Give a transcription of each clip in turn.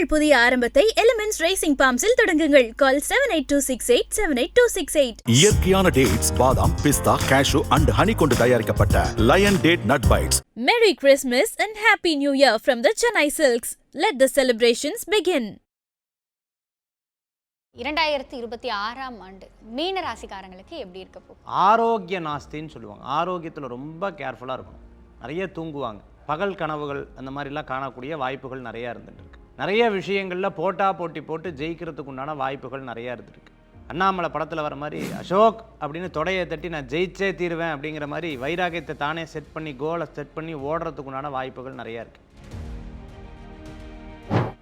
உங்கள் புதிய ஆரம்பத்தை எலிமென்ட்ஸ் ரேசிங் பாம்ஸில் தொடங்குங்கள். கால் 7826878268. இயற்கையான டேட்ஸ், பாதாம், பிஸ்தா, கேஷு அண்ட் ஹனி கொண்டு தயாரிக்கப்பட்ட lion date nut bites. Merry Christmas and Happy New Year from the Chennai Silks. Let the celebrations begin. 2026ஆம் ஆண்டு மீன ராசிக்காரங்களுக்கு எப்படி இருக்க போகுது? ஆரோக்கிய நாஸ்தின்னு சொல்லுவாங்க. ஆரோக்கியத்தில் ரொம்ப கேர்ஃபுல்லாக இருக்கணும். நிறைய தூங்குவாங்க. பகல் கனவுகள் அந்த மாதிரிலாம் காணக்கூடிய வாய்ப்புகள் நிறையா இருந்துட்டு இருக்கு. நிறைய விஷயங்களில் போட்டி போட்டு ஜெயிக்கிறதுக்கு உண்டான வாய்ப்புகள் நிறையா இருந்துருக்கு. அண்ணாமலை படத்தில் வர மாதிரி அசோக் அப்படின்னு தொடையை தட்டி நான் ஜெயிச்சே தீருவேன் அப்படிங்கிற மாதிரி வைராகியத்தை தானே செட் பண்ணி கோலை செட் பண்ணி ஓடுறதுக்கு உண்டான வாய்ப்புகள் நிறையா இருக்குது.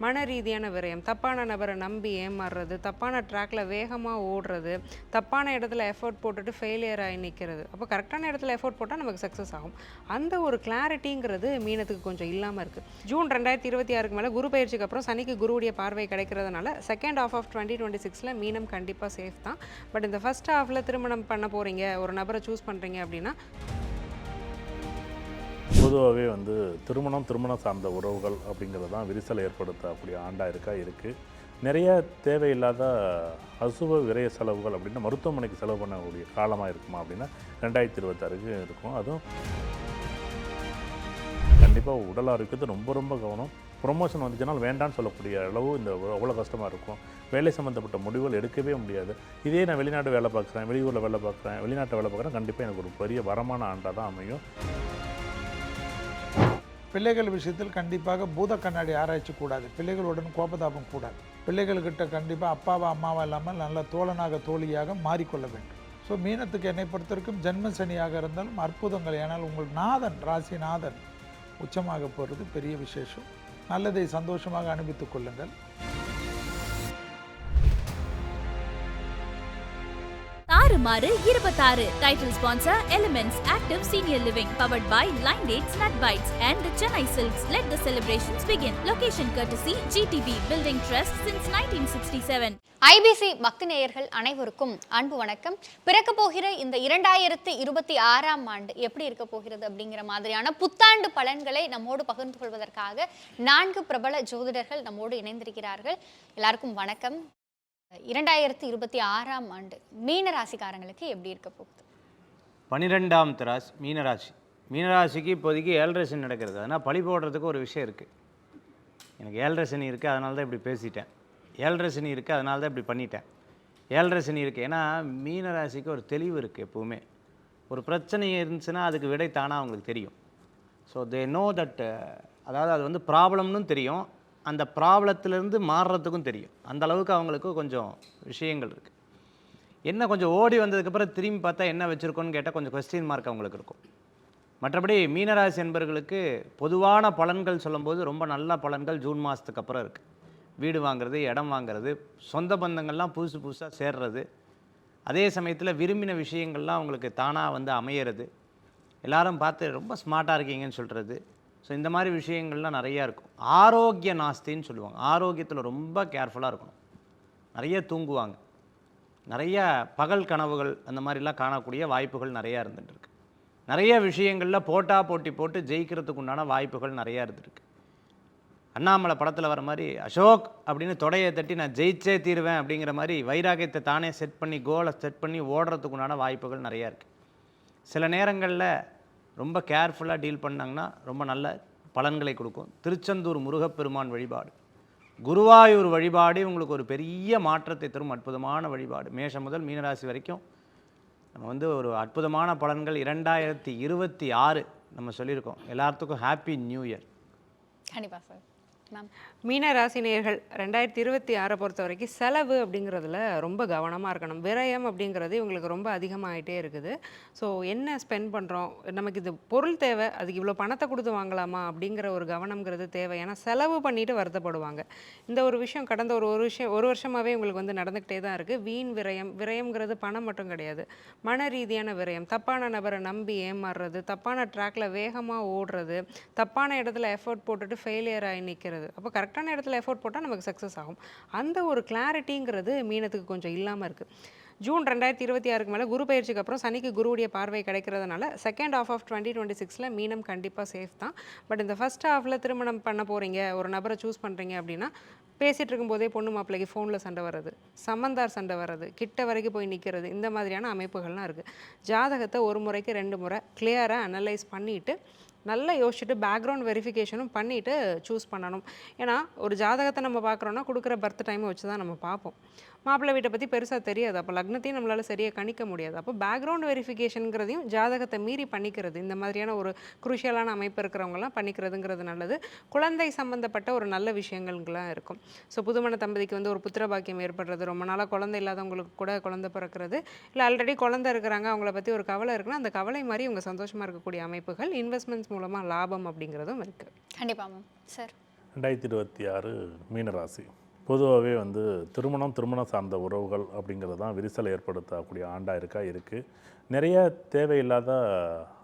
மன ரீதியான விரயம், தப்பான நபரை நம்பி ஏமாறுறது, தப்பான ட்ராக்ல வேகமாக ஓடுறது, தப்பான இடத்துல எஃபோர்ட் போட்டுட்டு ஃபெயிலியர் ஆகி நிற்கிறது. அப்போ கரெக்டான இடத்துல எஃபோர்ட் போட்டால் நமக்கு சக்ஸஸ் ஆகும். அந்த ஒரு கிளாரிட்டிங்கிறது மீனத்துக்கு கொஞ்சம் இல்லாமல் இருக்குது. ஜூன் 2026 மேலே குரு பயிற்சிக்கு அப்புறம் சனிக்கு குருவுடைய பார்வை கிடைக்கிறதுனால செகண்ட் ஹாஃப் ஆஃப் 2026 மீனம் கண்டிப்பாக சேஃப் தான். பட் இந்த ஃபர்ஸ்ட் ஹாஃபில் திருமணம் பண்ண போகிறீங்க, ஒரு நபரை சூஸ் பண்ணுறீங்க அப்படின்னா பொதுவாகவே திருமணம் சார்ந்த உறவுகள் அப்படிங்கிறது தான் விரிசலை ஏற்படுத்தக்கூடிய ஆண்டாக இருக்குது. நிறைய தேவையில்லாத அசுப விரய செலவுகள் அப்படின்னா மருத்துவமனைக்கு செலவு பண்ணக்கூடிய காலமாக இருக்குமா அப்படின்னா 2026 இருக்கும். அதுவும் கண்டிப்பாக உடல் ஆரோக்கியத்தை ரொம்ப கவனம். ப்ரொமோஷன் வந்துச்சுனால் வேண்டான்னு சொல்லக்கூடிய அளவு இந்த அவ்வளோ கஷ்டமாக இருக்கும். வேலை சம்மந்தப்பட்ட முடிவுகள் எடுக்கவே முடியாது. இதே நான் வெளிநாட்டு வேலை பார்க்குறேன், வெளியூரில் வேலை பார்க்குறேன், வெளிநாட்டை வேலை பார்க்குறேன், கண்டிப்பாக எனக்கு ஒரு பெரிய வரமான ஆண்டாக தான் அமையும். பிள்ளைகள் விஷயத்தில் கண்டிப்பாக பூத கண்ணாடி ஆராய்ச்சி கூடாது. பிள்ளைகளுடன் கோபதாபம் கூடாது. பிள்ளைகள்கிட்ட கண்டிப்பாக அப்பாவா அம்மாவா இல்லாமல் நல்ல தோழனாக தோழியாக மாறிக்கொள்ள வேண்டும். ஸோ மீனத்துக்கு என்னை பொறுத்த வரைக்கும் ஜென்ம சனியாக இருந்தாலும் அற்புதங்கள். ஏனால் உங்கள் நாதன் ராசிநாதன் உச்சமாக போகிறது பெரிய விசேஷம். நல்லதை சந்தோஷமாக அனுபவித்துக் கொள்ளுங்கள். தாறுமாறு 26 title sponsor elements active senior living powered by lion dates nut bites and the Chennai Silks. Let the celebrations begin. Location courtesy GTB Building Trust since 1967. IBC பக்தி நேயர்கள் அனைவருக்கும் அன்பு வணக்கம். பிறக்க போகிற இந்த 2026ஆம் ஆண்டு எப்படி இருக்க போகிறது அப்படிங்கிற மாதிரியான புத்தாண்டு பலன்களை நம்மோடு பகிர்ந்து கொள்வதற்காக 4 பிரபல ஜோதிடர்கள் நம்மோடு இணைந்திருக்கிறார்கள். எல்லாருக்கும் வணக்கம். 2026ஆம் ஆண்டு மீன ராசிக்காரங்களுக்கு எப்படி இருக்க போகுது? 12ஆம் தராஸ் மீனராசிக்கு இப்போதைக்கு 7.5 சனி நடக்கிறது. அதனால் பழி போடுறதுக்கு ஒரு விஷயம் இருக்குது. எனக்கு 7.5 சனி இருக்குது, அதனால தான் இப்படி பேசிட்டேன். 7.5 சனி இருக்குது, அதனால தான் இப்படி பண்ணிட்டேன். 7.5 சனி இருக்குது. ஏன்னா மீனராசிக்கு ஒரு தெளிவு இருக்குது. எப்போவுமே ஒரு பிரச்சனை இருந்துச்சுன்னா அதுக்கு விடை தானாக அவங்களுக்கு தெரியும். ஸோ தே நோ தட், அதாவது அது ப்ராப்ளம்னு தெரியும், அந்த ப்ராப்ளத்திலேருந்து மாறுறதுக்கும் தெரியும். அந்த அளவுக்கு அவங்களுக்கு கொஞ்சம் விஷயங்கள் இருக்குது. என்ன கொஞ்சம் ஓடி வந்ததுக்கப்புறம் திரும்பி பார்த்தா என்ன வச்சுருக்கோன்னு கேட்டால் கொஞ்சம் கொஸ்டின் மார்க் அவங்களுக்கு இருக்கும். மற்றபடி மீனராசி என்பவர்களுக்கு பொதுவான பலன்கள் சொல்லும்போது ரொம்ப நல்ல பலன்கள் ஜூன் மாதத்துக்கு அப்புறம் இருக்குது. வீடு வாங்குறது, இடம் வாங்குறது, சொந்த பந்தங்கள்லாம் புதுசாக சேர்றது, அதே சமயத்தில் விரும்பின விஷயங்கள்லாம் அவங்களுக்கு தானாக அமையிறது, எல்லாரும் பார்த்து ரொம்ப ஸ்மார்ட்டாக இருக்கீங்கன்னு சொல்கிறது. ஸோ இந்த மாதிரி விஷயங்கள்லாம் நிறையா இருக்கும். ஆரோக்கிய நாஸ்தின்னு சொல்லுவாங்க. ஆரோக்கியத்தில் ரொம்ப கேர்ஃபுல்லாக இருக்கணும். நிறைய தூங்குவாங்க. நிறைய பகல் கனவுகள் அந்த மாதிரிலாம் காணக்கூடிய வாய்ப்புகள் நிறையா இருந்துகிட்ருக்கு. நிறைய விஷயங்களில் போட்டி போட்டு ஜெயிக்கிறதுக்கு உண்டான வாய்ப்புகள் நிறையா இருந்துருக்கு. அண்ணாமலை படத்தில் வர மாதிரி அசோக் அப்படின்னு தொடையை தட்டி நான் ஜெயிச்சே தீருவேன் அப்படிங்கிற மாதிரி வைராகியத்தை தானே செட் பண்ணி கோலை செட் பண்ணி ஓடுறதுக்கு உண்டான வாய்ப்புகள் நிறையா இருக்குது. சில நேரங்களில் ரொம்ப கேர்ஃபுல்லாக டீல் பண்ணாங்கன்னா ரொம்ப நல்ல பலன்களை கொடுக்கும். திருச்செந்தூர் முருகப்பெருமான் வழிபாடு, குருவாயூர் வழிபாடு உங்களுக்கு ஒரு பெரிய மாற்றத்தை தரும் அற்புதமான வழிபாடு. மேஷம் முதல் மீனராசி வரைக்கும் நம்ம ஒரு அற்புதமான பலன்கள் 2026 நம்ம சொல்லியிருக்கோம். எல்லாத்துக்கும் ஹாப்பி நியூ இயர். கண்டிப்பாக சார். மேம், மீன ராசினியர்கள் 2026 பொறுத்த வரைக்கும் செலவு அப்படிங்கிறதுல ரொம்ப கவனமாக இருக்கணும். விரயம் அப்படிங்கிறது இவங்களுக்கு ரொம்ப அதிகமாகிட்டே இருக்குது. ஸோ என்ன ஸ்பெண்ட் பண்ணுறோம், நமக்கு இது பொருள் தேவை, அதுக்கு இவ்வளோ பணத்தை கொடுத்து வாங்கலாமா அப்படிங்கிற ஒரு கவனம்ங்கிறது தேவை. ஏன்னா செலவு பண்ணிட்டு வருத்தப்படுவாங்க. இந்த ஒரு விஷயம் கடந்த ஒரு வருஷமாகவே உங்களுக்கு நடந்துக்கிட்டே தான் இருக்குது. வீண் விரயம்ங்கிறது பணம் மட்டும் கிடையாது, மன ரீதியான விரயம், தப்பான நபரை நம்பி ஏமாறுறது, தப்பான ட்ராக்ல வேகமாக ஓடுறது, தப்பான இடத்துல எஃபோர்ட் போட்டுட்டு ஃபெயிலியர் ஆகி நிற்கிறது. அப்போ கரெக்டான இடத்துல எஃபோர்ட் போட்டால் நமக்கு சக்ஸஸ் ஆகும். அந்த ஒரு கிளாரிட்டிங்கிறது மீனத்துக்கு கொஞ்சம் இல்லாமல் இருக்குது. ஜூன் 2026 மேலே குரு பயிற்சிக்கு அப்புறம் சனிக்கு குருவுடைய பார்வை கிடைக்கிறதுனால செகண்ட் ஹாஃப் ஆஃப் 2026 மீனம் கண்டிப்பாக சேஃப் தான். பட் இந்த ஃபர்ஸ்ட் ஹாஃபில் திருமணம் பண்ண போகிறீங்க, ஒரு நபரை சூஸ் பண்ணுறீங்க அப்படின்னா பேசிகிட்டு இருக்கும்போதே பொண்ணு மாப்பிள்ளைக்கு ஃபோனில் சண்டை வர்றது, சம்மந்தார் சண்டை வர்றது, கிட்ட வரைக்கும் போய் நிற்கிறது, இந்த மாதிரியான அமைப்புகள்லாம் இருக்குது. ஜாதகத்தை ஒரு முறைக்கு 2 முறை கிளியராக அனலைஸ் பண்ணிவிட்டு நல்லா யோசிச்சுட்டு பேக்ரவுண்ட் வெரிஃபிகேஷனும் பண்ணிவிட்டு சூஸ் பண்ணணும். ஏன்னா ஒரு ஜாதகத்தை நம்ம பார்க்குறோன்னா கொடுக்குற பர்த் டைமை வச்சு தான் நம்ம பார்ப்போம். மாப்பிள்ளை வீட்டை பற்றி பெருசாக தெரியாது, அப்போ லக்னத்தையும் நம்மளால் சரியாக கணிக்க முடியாது. அப்போ பேக்ரவுண்ட் வெரிஃபிகேஷனுங்கிறதையும் ஜாதகத்தை மீறி பண்ணிக்கிறது, இந்த மாதிரியான ஒரு குரூஷியலான அமைப்பு இருக்கிறவங்கலாம் பண்ணிக்கிறதுங்கிறது நல்லது. குழந்தை சம்மந்தப்பட்ட ஒரு நல்ல விஷயங்கள்லாம் இருக்கும். ஸோ புதுமண தம்பதிக்கு வந்து ஒரு புத்திர பாக்கியம் ஏற்படுறது, ரொம்ப நாளாக குழந்தை இல்லாதவங்களுக்கு கூட குழந்தை பிறக்கிறது, இல்லை ஆல்ரெடி குழந்தை இருக்கிறாங்க அவங்கள பற்றி ஒரு கவலை இருக்குன்னா அந்த கவலை மாதிரி இவங்க சந்தோஷமாக இருக்கக்கூடிய அமைப்புகள், இன்வெஸ்ட்மெண்ட்ஸ் மூலமாக லாபம் அப்படிங்கிறதும் இருக்குது. கண்டிப்பாக மேம். சார் 2026 மீனராசி பொதுவாகவே வந்து திருமணம் சார்ந்த உறவுகள் அப்படிங்கிறது தான் விரிசல் ஏற்படுத்தக்கூடிய ஆண்டாக இருக்குது. நிறைய தேவையில்லாத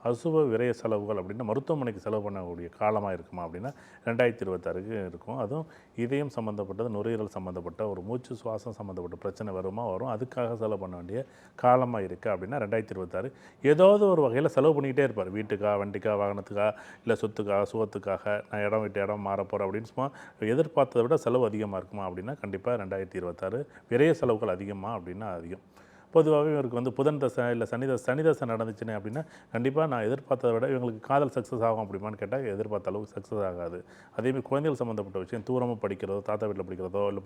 அசுப விரய செலவுகள் அப்படின்னா மருத்துவமனைக்கு செலவு பண்ணக்கூடிய காலமாக இருக்குமா அப்படின்னா 2026 இருக்கும். அதுவும் இதயம் சம்மந்தப்பட்டது, நுரையீரல் சம்மந்தப்பட்ட ஒரு மூச்சு சுவாசம் சம்மந்தப்பட்ட பிரச்சனை வரும். அதுக்காக செலவு பண்ண வேண்டிய காலமாக இருக்குது அப்படின்னா 2026 ஏதாவது ஒரு வகையில் செலவு பண்ணிக்கிட்டே இருப்பார். வீட்டுக்கா, வண்டிக்கா, வாகனத்துக்கா, இல்லை சொத்துக்காக, சுகத்துக்காக, நான் இடம் விட்டு இடம் மாற போகிறேன் அப்படின்னு சும்மா எதிர்பார்த்ததை விட செலவு அதிகமாக இருக்குமா அப்படின்னா கண்டிப்பாக 2026 விரைய செலவுகள் அதிகமாக அப்படின்னா அதிகம். பொதுவாகவே இவருக்கு வந்து புதன் தசை இல்லை சனி தசை நடந்துச்சுன்னு அப்படின்னா கண்டிப்பாக நான் எதிர்பார்த்ததை விட இவங்களுக்கு காதல் சக்ஸஸ் ஆகும் அப்படிமான்னு கேட்டால் எதிர்பார்த்த அளவுக்கு சக்ஸஸ் ஆகாது. அதேமாதிரி குழந்தைகள் சம்மந்தப்பட்ட விஷயம் தூரமாக படிக்கிறதோ, தாத்தா வீட்டில் படிக்கிறதோ, இல்லை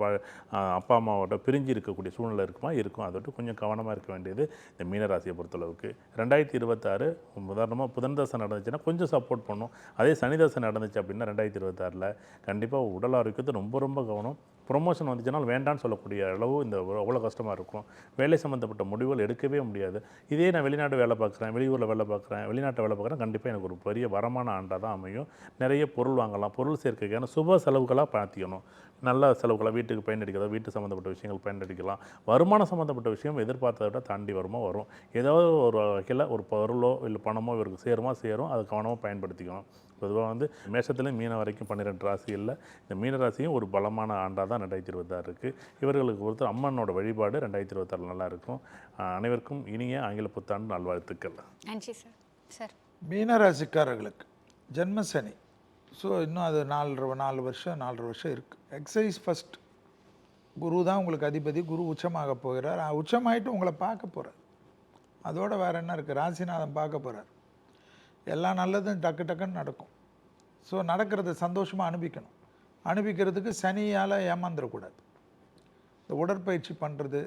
அப்பா அம்மாவோட பிரிஞ்சு இருக்கக்கூடிய சூழ்நிலை இருக்கும். அதை விட்டு கொஞ்சம் கவனமாக இருக்க வேண்டியது இந்த மீனராசியை பொறுத்தளவுக்கு. 2026 உதாரணமாக புதன் தசை நடந்துச்சுன்னா கொஞ்சம் சப்போர்ட் பண்ணும். அதே சனி தசை நடந்துச்சு அப்படின்னா 2026 கண்டிப்பாக உடல் ஆரோக்கியத்தை ரொம்ப கவனம். ப்ரொமோஷன் வந்துச்சுன்னா வேண்டான்னு சொல்லக்கூடிய அளவு இந்த அவ்வளோ கஷ்டமாக இருக்கும். வேலை சம்மந்தப்பட்ட முடிவுகள் எடுக்கவே முடியாது. இதே நான் வெளிநாடு வேலை பார்க்குறேன், வெளியூரில் வேலை பார்க்குறேன், வெளிநாட்டை வேலை பார்க்குறேன், கண்டிப்பாக எனக்கு ஒரு பெரிய வரமான ஆண்டாக தான் அமையும். நிறைய பொருள் வாங்கலாம், பொருள் சேர்க்கைக்கான சுப செலவுகளாக பார்த்திக்கணும். நல்ல செலவுகளை வீட்டுக்கு பயனடிக்கிறதோ, வீட்டு சம்மந்தப்பட்ட விஷயங்கள் பயனடிக்கலாம். வருமானம் சம்மந்தப்பட்ட விஷயம் எதிர்பார்த்ததை விட தாண்டி வரும். ஏதாவது ஒரு வகையில் ஒரு பொருளோ இல்லை பணமோ இவருக்கு சேரும், அதை கவனமாக பயன்படுத்திக்கணும். பொதுவாக வந்து மேஷத்துலேயும் மீன வரைக்கும் 12 ராசிகளில் இந்த மீனராசியும் ஒரு பலமான ஆண்டாக தான் 2026 இருக்குது. இவர்களுக்கு பொறுத்த அம்மனோட வழிபாடு 2026 நல்லா இருக்கும். அனைவருக்கும் இனிய ஆங்கில புத்தாண்டு நல்வாழ்த்துக்கள். நன்றி சார். சார் மீனராசிக்காரர்களுக்கு ஜென்மசனி, ஸோ இன்னும் அது 4 வருஷம் இருக்குது. Exercise first. குரு தான் உங்களுக்கு அதிபதி. குரு உச்சமாக போகிறார். உச்சமாயிட்டு உங்களை பார்க்க போகிறார். அதோட வேறு என்ன இருக்குது, ராசிநாதன் பார்க்க போகிறார். எல்லாம் நல்லதும் டக்குன்னு நடக்கும். ஸோ நடக்கிறத சந்தோஷமாக அனுபவிக்கிறதுக்கு சனியால் ஏமாந்துடக்கூடாது. இந்த உடற்பயிற்சி பண்ணுறது,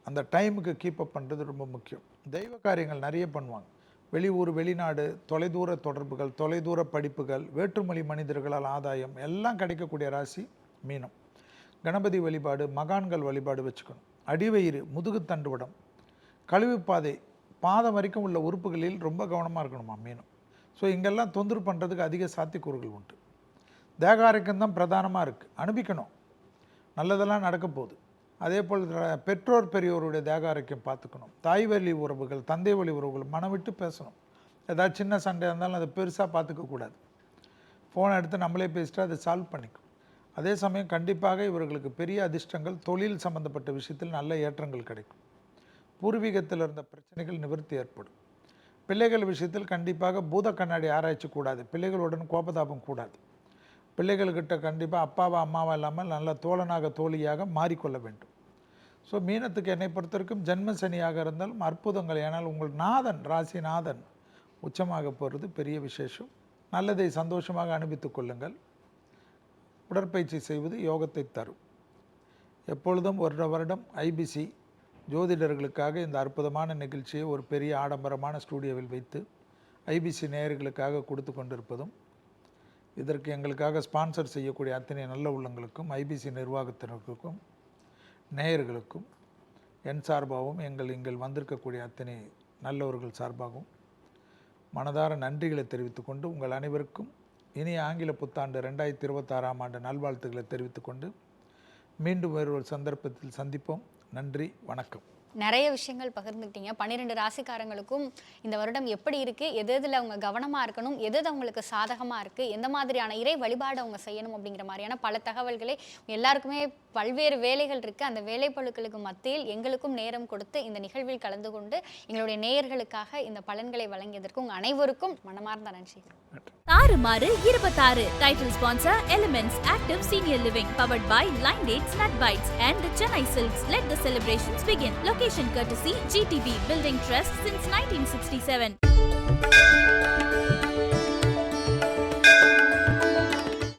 அந்த டைமுக்கு கீப்பப் பண்ணுறது ரொம்ப முக்கியம். தெய்வ காரியங்கள் நிறைய பண்ணுவாங்க. வெளியூர், வெளிநாடு, தொலைதூர தொடர்புகள், தொலைதூர படிப்புகள், வேற்றுமொழி மனிதர்களால் ஆதாயம் எல்லாம் கிடைக்கக்கூடிய ராசி மீனம். கணபதி வழிபாடு, மகான்கள் வழிபாடு வச்சுக்கணும். அடிவயிறு, முதுகுத்தண்டுவடம், கழிவுப்பாதை, பாதம் வரைக்கும் உள்ள உறுப்புகளில் ரொம்ப கவனமாக இருக்கணுமா மீனம். ஸோ இங்கெல்லாம் தொந்தரவு பண்ணுறதுக்கு அதிக சாத்தியக்கூறுகள் உண்டு. தேகாரிக்கம் தான் பிரதானமாக இருக்குது. அனுபவிக்கணும், நல்லதெல்லாம் நடக்க போகுது. அதே போல் பெற்றோர் பெரியோருடைய தேகாரிக்கம் பார்த்துக்கணும். தாய் வழி உறவுகள், தந்தை வழி உறவுகள் மனம் விட்டு பேசணும். ஏதாவது சின்ன சண்டை இருந்தாலும் அதை பெருசாக பார்த்துக்கக்கூடாது. ஃபோனை எடுத்து நம்மளே பேசிட்டு அதை சால்வ் பண்ணிக்கும். அதே சமயம் கண்டிப்பாக இவர்களுக்கு பெரிய அதிர்ஷ்டங்கள், தொழில் சம்மந்தப்பட்ட விஷயத்தில் நல்ல ஏற்றங்கள் கிடைக்கும். பூர்வீகத்தில் இருந்த பிரச்சனைகள் நிவர்த்தி ஏற்படும். பிள்ளைகள் விஷயத்தில் கண்டிப்பாக பூத கண்ணாடி ஆராய்ச்சி கூடாது. பிள்ளைகளுடன் கோபதாபம் கூடாது. பிள்ளைகள்கிட்ட கண்டிப்பாக அப்பாவா அம்மாவா இல்லாமல் நல்ல தோழனாக தோழியாக மாறிக்கொள்ள வேண்டும். ஸோ மீனத்துக்கு என்னை பொறுத்த வரைக்கும் ஜென்ம சனியாக இருந்தாலும் அற்புதங்கள். ஏன்னால் உங்கள் நாதன், ராசிநாதன் உச்சமாக போகிறது பெரிய விசேஷம். நல்லதை சந்தோஷமாக அனுபவித்துக் கொள்ளுங்கள். உடற்பயிற்சி செய்வது யோகத்தை தரும். எப்பொழுதும் வருடம் ஐபிசி ஜோதிடர்களுக்காக இந்த அற்புதமான நிகழ்ச்சியை ஒரு பெரிய ஆடம்பரமான ஸ்டூடியோவில் வைத்து ஐபிசி நேயர்களுக்காக கொடுத்து கொண்டிருப்பதும், இதற்கு எங்களுக்காக ஸ்பான்சர் செய்யக்கூடிய அத்தனை நல்ல உள்ளங்களுக்கும், ஐபிசி நிர்வாகத்தினருக்கும், நேயர்களுக்கும் என் சார்பாகவும் இங்கள் வந்திருக்கக்கூடிய அத்தனை நல்லவர்கள் சார்பாகவும் மனதார நன்றிகளை தெரிவித்துக்கொண்டு உங்கள் அனைவருக்கும் இனிய ஆங்கில புத்தாண்டு 2026 ஆண்டு நல்வாழ்த்துக்களை தெரிவித்துக்கொண்டு மீண்டும் வேறு ஒரு சந்தர்ப்பத்தில் சந்திப்போம். நன்றி, வணக்கம். நிறைய விஷயங்கள் பகிர்ந்துக்கிட்டீங்க. 12 ராசிக்காரங்களுக்கும் இந்த வருடம் எப்படி இருக்கு, எது எதுல அவங்க கவனமா இருக்கணும், எது எது அவங்களுக்கு சாதகமா இருக்கு, எந்த மாதிரியான இறை வழிபாடு அவங்க செய்யணும் அப்படிங்கிற மாதிரியான பல தகவல்களை எல்லாருக்குமே பல்வேறு வேலைகள் இருக்கு. அந்த வேலைப்பளுக்களுக்கு மத்தியில் எங்களுக்கும் நேரம் கொடுத்து இந்த நிகழ்வில் கலந்து கொண்டு எங்களுடைய நேயர்களுக்காக இந்த பலன்களை வழங்கியதற்கு உங்க அனைவருக்கும் மனமார்ந்த நன்றி. தாறுமாறு 26 title sponsor elements active senior living powered by lion dates nut bites and Chennai Silks. Let the celebrations begin. Location courtesy GTB Building Trust since 1967.